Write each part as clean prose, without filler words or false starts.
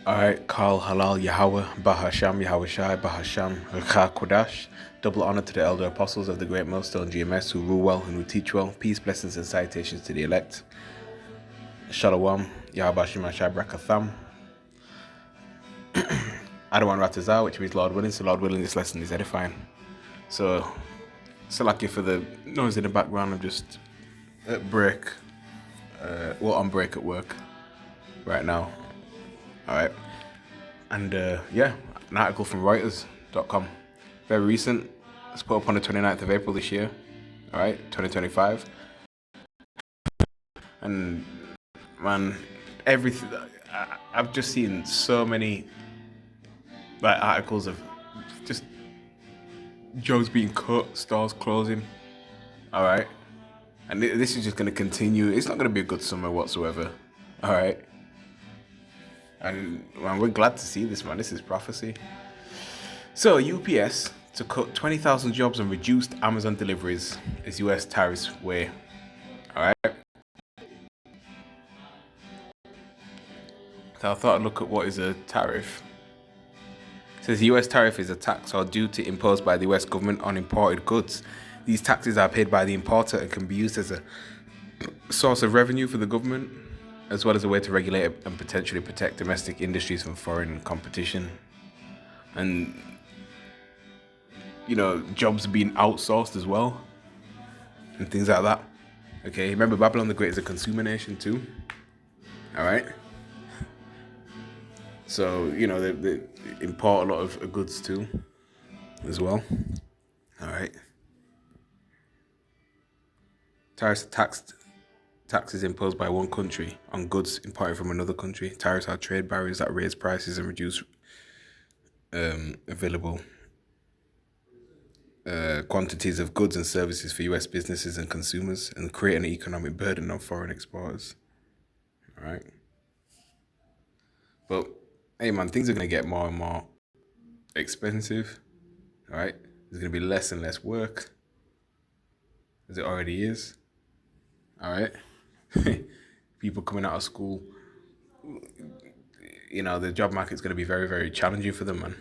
Alright, Kal Halal Yahweh, Bahasham Yahweh Shai, Bahasham Rcha Kodash. Double honor to the elder apostles of the great millstone GMS who rule well and who teach well. Peace, blessings, and citations to the elect. Shalom, Yahweh Shema Shai Brakatham. Adawan Ratazah, which means Lord willing. So, Lord willing, this lesson is edifying. So lucky for the noise in the background. I'm just at break. On break at work right now. Alright. And an article from Reuters.com. Very recent. It's put up on the 29th of April this year. Alright, 2025. And man, everything. I've just seen so many articles of just jobs being cut, stores closing. Alright. And this is just going to continue. It's not going to be a good summer whatsoever. Alright. And man, we're glad to see this, man. This is prophecy. So, UPS to cut 20,000 jobs and reduced Amazon deliveries as US tariffs weigh. Alright. So I thought I'd look at what is a tariff. It says US tariff is a tax or duty imposed by the US government on imported goods. These taxes are paid by the importer and can be used as a source of revenue for the government, as well as a way to regulate and potentially protect domestic industries from foreign competition. And, jobs being outsourced as well, and things like that. Okay, remember Babylon the Great is a consumer nation too. Alright? So, they import a lot of goods too, as well. Alright. Tariffs are taxes imposed by one country on goods imported from another country. Tariffs are trade barriers that raise prices and reduce available quantities of goods and services for US businesses and consumers and create an economic burden on foreign exporters. Alright. But, hey man, things are going to get more and more expensive. Alright. There's going to be less and less work, as it already is. Alright. People coming out of school, the job market's going to be very, very challenging for them, man.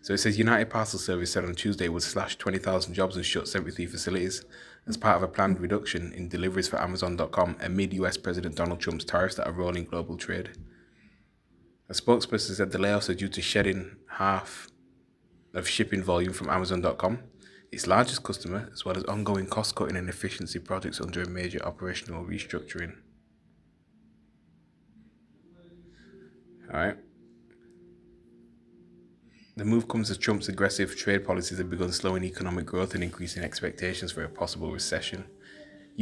So it says United Parcel Service said on Tuesday it would slash 20,000 jobs and shut 73 facilities as part of a planned reduction in deliveries for Amazon.com amid US President Donald Trump's tariffs that are rolling global trade. A spokesperson said the layoffs are due to shedding half of shipping volume from Amazon.com, its largest customer, as well as ongoing cost-cutting and efficiency projects under a major operational restructuring. Alright. The move comes as Trump's aggressive trade policies have begun slowing economic growth and increasing expectations for a possible recession.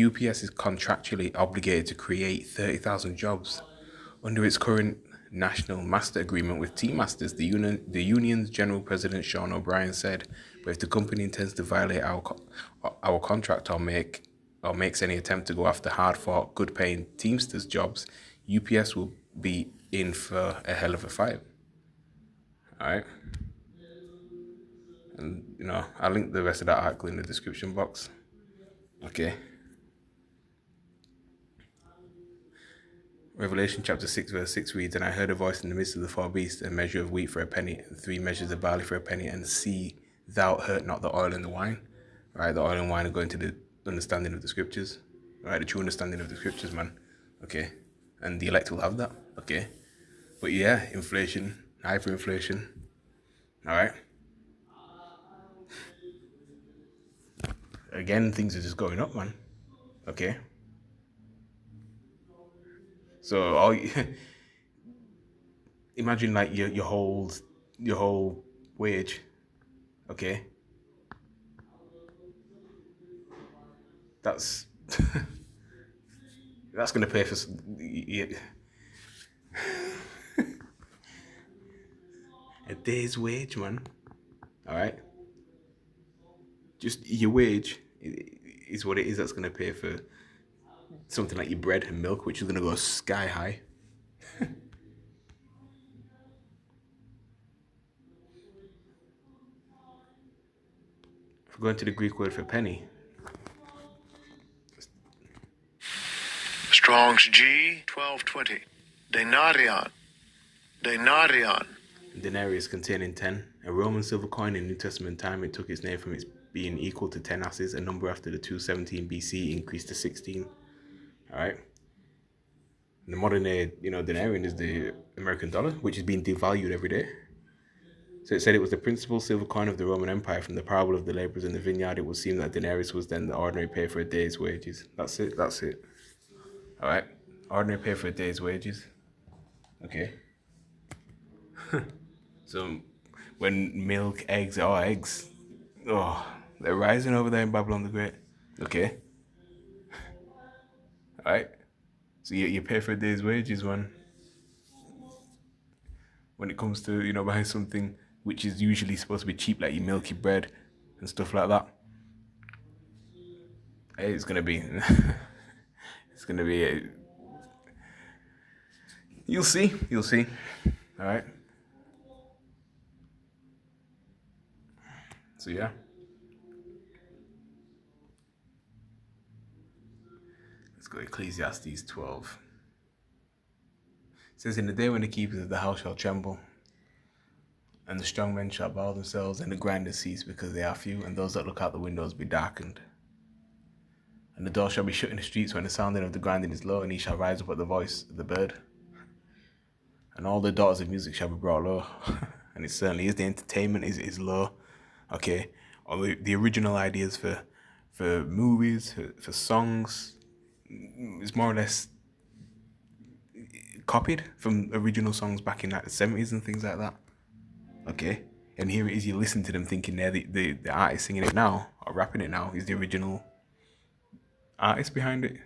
UPS is contractually obligated to create 30,000 jobs. Under its current national master agreement with Teamsters, the union's general president Sean O'Brien said, "But if the company intends to violate our contract or makes any attempt to go after hard-fought, good-paying Teamsters jobs, UPS will be in for a hell of a fight." Alright. And, I'll link the rest of that article in the description box. Okay. Revelation chapter 6 verse 6 reads, "And I heard a voice in the midst of the four beasts, a measure of wheat for a penny, and 3 measures of barley for a penny, and see thou hurt not the oil and the wine." Right, the oil and wine are going to the understanding of the scriptures. Right, the true understanding of the scriptures, man. Okay. And the elect will have that. Okay. But yeah, inflation, hyperinflation. Alright. Again, things are just going up, man. Okay. So imagine like your whole wage. Okay. That's that's gonna pay for a day's wage, man. Alright. Just your wage is what it is. That's gonna pay for something like your bread and milk, which is gonna go sky high. If we're going to the Greek word for penny, Strong's G 1220. Denarion. denarion. Denarius containing 10. A Roman silver coin in New Testament time, it took its name from its being equal to 10 asses, a number after the 217 BC increased to 16. Alright? The modern day, denarian is the American dollar, which is being devalued every day. So it said it was the principal silver coin of the Roman Empire. From the parable of the laborers in the vineyard, it would seem that denarius was then the ordinary pay for a day's wages. That's it. Alright? Ordinary pay for a day's wages. Okay. So when milk, eggs, they're rising over there in Babylon the Great. Okay. Alright? So you pay for a day's wages when it comes to, buying something which is usually supposed to be cheap, like your milky bread and stuff like that. Hey, it's gonna be you'll see. Alright. So yeah. Let's go Ecclesiastes 12. It says, in the day when the keepers of the house shall tremble, and the strong men shall bow themselves, and the grinders cease because they are few, and those that look out the windows be darkened. And the door shall be shut in the streets when the sounding of the grinding is low, and he shall rise up at the voice of the bird. And all the daughters of music shall be brought low. And it certainly is. The entertainment is low. Okay. All the original ideas for movies, for songs, is more or less copied from original songs back in like the 70s and things like that. Okay. And here it is, you listen to them thinking they're the artist singing it now or rapping it now is the original artist behind it.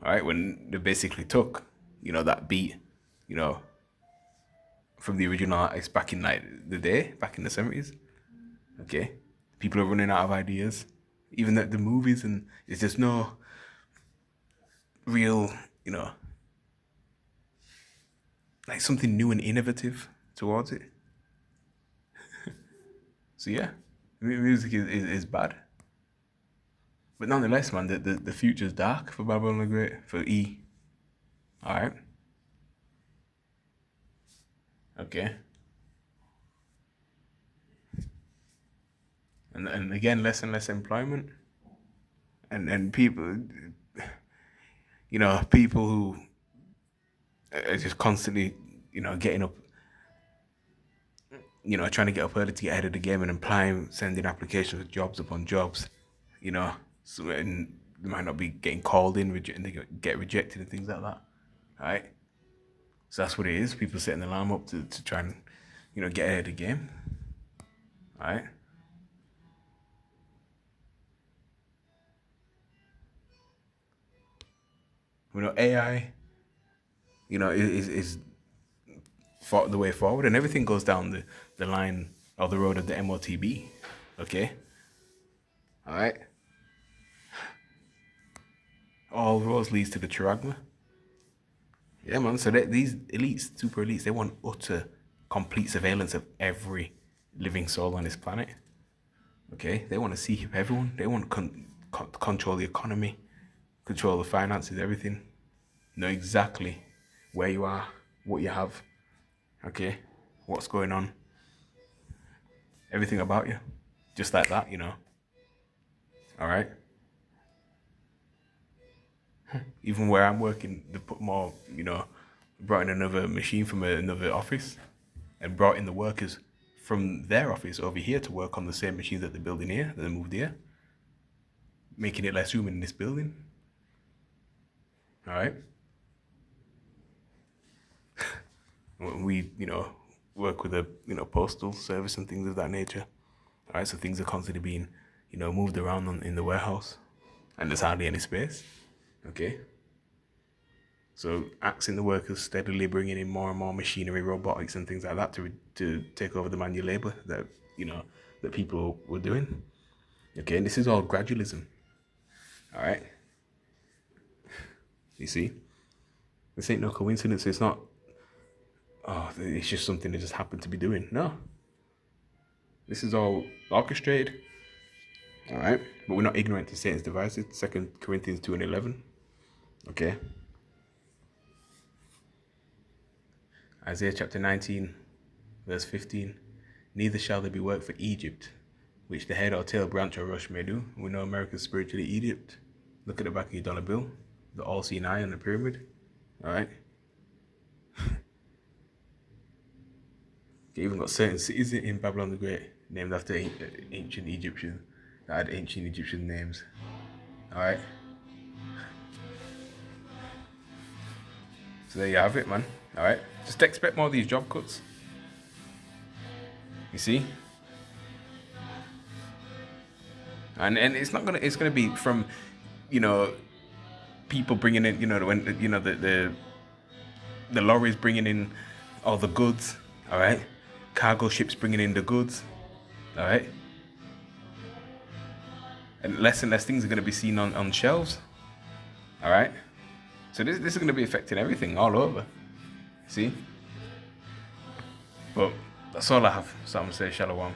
Alright, when they basically took, that beat, from the original artist back in like the day, back in the 70s. Okay. People are running out of ideas. Even the movies, and there's just no real, like something new and innovative towards it. So yeah, music is bad. But nonetheless, man, the future's dark for Babylon the Great, for E. Alright. Okay. And again, less and less employment. And people, people who are just constantly, getting up, trying to get up early to get ahead of the game and applying, sending applications for jobs upon jobs, so and they might not be getting called in, and they get rejected and things like that. Alright? So that's what it is. People setting the alarm up to try and, get ahead of the game. Alright? AI, is the way forward, and everything goes down the line or the road of the MOTB. Okay? Alright? All roads leads to the Chiragma. Yeah, man. So these elites, super elites, they want utter, complete surveillance of every living soul on this planet. Okay? They want to see everyone. They want to control the economy, control the finances, everything. Know exactly where you are, what you have, okay? What's going on. Everything about you. Just like that, Alright? Even where I'm working, they put more, brought in another machine from another office and brought in the workers from their office over here to work on the same machines that they're building here, that they moved here, making it less room in this building. Alright? We, work with a, postal service and things of that nature. Alright, so things are constantly being, moved around in the warehouse, and there's hardly any space. Okay? So asking the workers steadily bringing in more and more machinery, robotics and things like that to take over the manual labor that, that people were doing. Okay, and this is all gradualism. Alright? You see? This ain't no coincidence. It's not, it's just something they just happen to be doing. No. This is all orchestrated. Alright? But we're not ignorant to Satan's devices. 2 Corinthians 2:11. Okay? Isaiah chapter 19, verse 15. Neither shall there be work for Egypt, which the head or tail, branch or rush may do. We know America's spiritually Egypt. Look at the back of your dollar bill, the all-seeing eye on the pyramid. All right. You even got certain cities in Babylon the Great named after ancient Egyptians that had ancient Egyptian names. All right. So there you have it, man. All right. Just expect more of these job cuts. You see. And it's not gonna. It's gonna be from, people bringing in. When the lorries bringing in all the goods. All right. Cargo ships bringing in the goods, all right? And less things are going to be seen on shelves, all right? So this is going to be affecting everything all over, see? But that's all I have. So I'm going to say shalom.